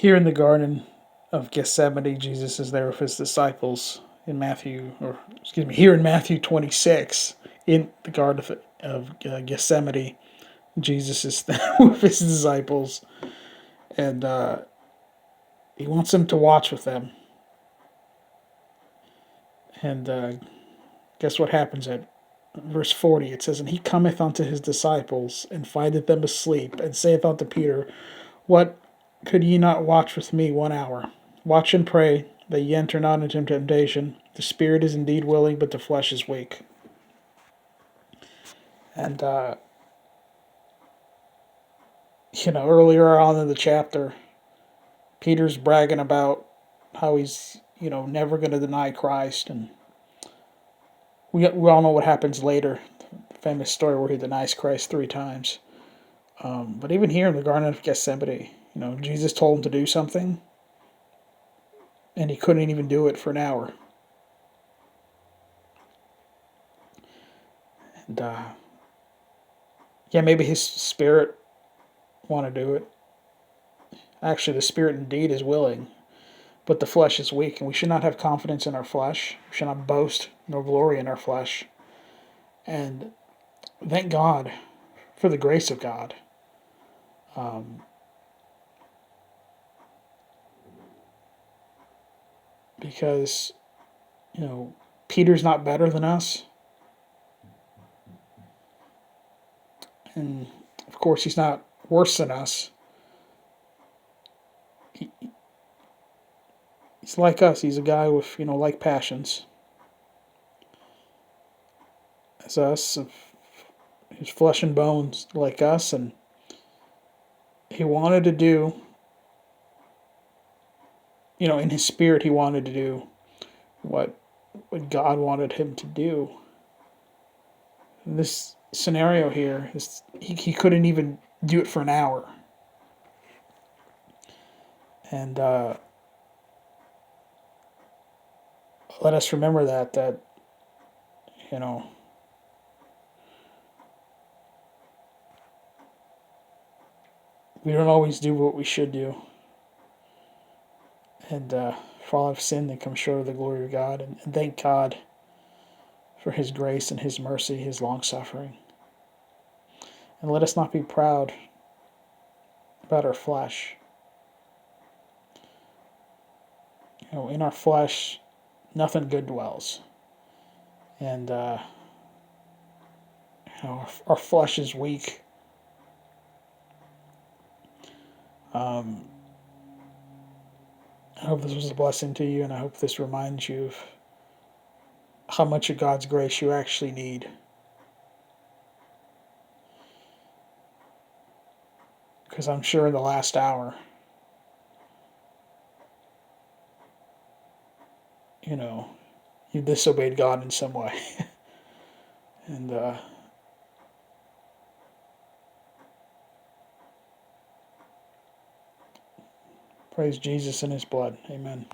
Here in the Garden of Gethsemane, Jesus is there with his disciples in here in Matthew 26, in the Garden of Gethsemane, Jesus is there with his disciples, and he wants them to watch with them. And guess what happens at verse 40? It says, "And he cometh unto his disciples, and findeth them asleep, and saith unto Peter, What, could ye not watch with me 1 hour? Watch and pray, that ye enter not into temptation. The spirit is indeed willing, but the flesh is weak." And, earlier on in the chapter, Peter's bragging about how he's, never going to deny Christ. And we all know what happens later. The famous story where he denies Christ 3 times. But even here in the Garden of Gethsemane, Jesus told him to do something, and he couldn't even do it for an hour. And maybe his spirit want to do it. Actually, the spirit indeed is willing, but the flesh is weak, and we should not have confidence in our flesh. We should not boast nor glory in our flesh. And thank God for the grace of God. Because, Peter's not better than us. And, of course, he's not worse than us. He's like us. He's a guy with, like passions as us. He's flesh and bones like us. And he wanted to do, in his spirit, he wanted to do what God wanted him to do. In this scenario here, he couldn't even do it for an hour. And let us remember that we don't always do what we should do. And for all I've sinned and come short of the glory of God. And thank God for his grace and his mercy, his long suffering. And let us not be proud about our flesh. In our flesh, nothing good dwells. And our flesh is weak. I hope this was a blessing to you, and I hope this reminds you of how much of God's grace you actually need. Because I'm sure in the last hour, you disobeyed God in some way. And praise Jesus and his blood. Amen.